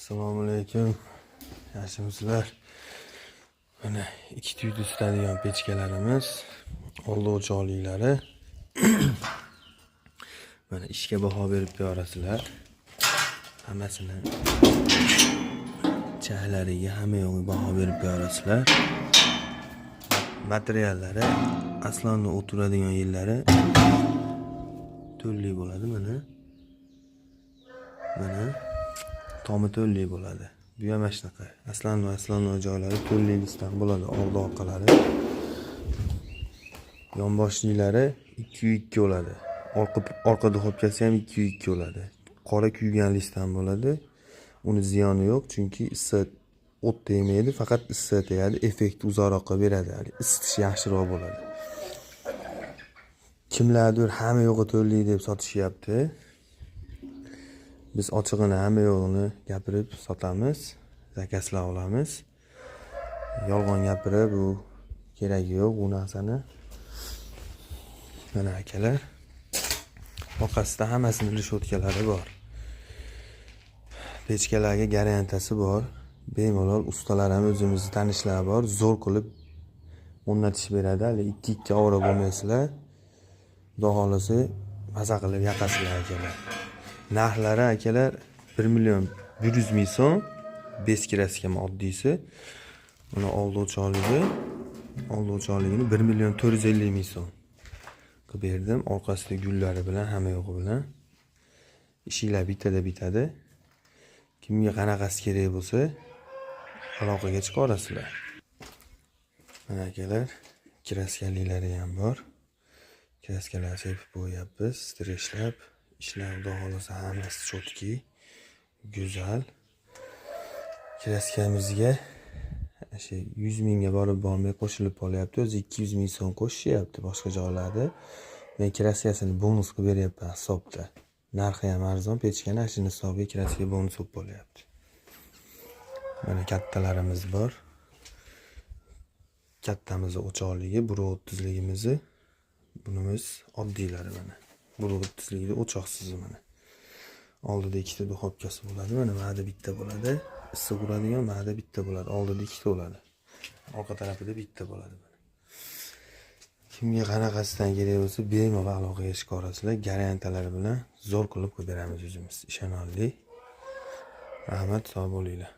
Assalomu alaykum. Yaxshimisizlar? Mana ikki tuyda isitadigan pechkalarimiz, oldi o'choqliklari. Mana ishga baho berib berasizlar. Hammasini chahlariga, hamma yo'g'iga baho berib berasizlar. Materiallari aslonni o'tiradigan yerlari to'rli bo'ladi mana. Mana tomi to'rli bo'ladi. Bu ham mana shunaqa. Aslan joylari to'rlilikdan bo'ladi, orqa orqalari. Yonboshliklari 2x2 bo'ladi. Orqa duxovkasi ham 2x2 bo'ladi. Qora kuyganlikdan bo'ladi. Uni ziyoni yo'q, chunki issiq o't tegmaydi, faqat issiq tegadi, effekt uzoqroqqa beradi. Isitish yaxshiroq bo'ladi. Kimlardir hamma yo'g'i to'rli deb sotishyapti. Biz ochig'ini hamma yo'g'ini gapirib sotamiz, zakazlar olamiz. Yolg'on gapirib bu keragi yo'q bu narsani. Mana akalar, orqasida hammasini rishotkalari bor. Pechkalarga garantiyasi bor. Bemalol ustalar ham o'zimizni tanishlar bor. Zo'r qilib o'rnatish beradi. Hali 2-2 ovora bo'lmaysizlar. Xudo xolasa maza qilib yaqasizlar akalar. Narxlari akalar 1.100.000 so'm. 5 kraskam oddiysi. Buni oldi o'choqligini 1.450.000 so'm qilib berdim. Orqasida gullari bilan, hamma yo'g'i bilan. Ishinglar bitada bitadi. Kimga qanaqasi kerak bo'lsa, aloqaga chiqarasizlar. Mana akalar, kraskaliklari ham bor. Kraskalar sepib qo'yapmiz, streshlab. Ishlar xudo xolasa hammasi chotki, go'zal. Kraskamizga o'sha 100 mingga borib bormay qo'shilib qolyapti. O'zi 200 ming so'm qo'shishyapti boshqa joylarda. Men kraskasini bonus qilib beryapman hisobda. Narxi ham arzon, pechkani ashini hisobiga kraska bonus bo'lib qolyapti. Mana kattalarimiz bor. Kattamiz o'choqligi, 1.30ligimiz. Bunimiz oddiylari mana. 1.30ligida o'choqsiz mana. Oldida ikkita duxovkasi bo'ladi. Mana ma'da bitta bo'ladi. Issiq uradigan ma'da bitta bo'ladi. Oldida ikkita bo'ladi. Orqa tarafida bitta bo'ladi. Kimga qanaqasidan kerak bo'lsa, bemalol aloqaga chiqarasizlar. Garantiyalari bilan zo'r qilib beramiz o'zimiz. Ishonarli. Rahmat, sog' bo'linglar.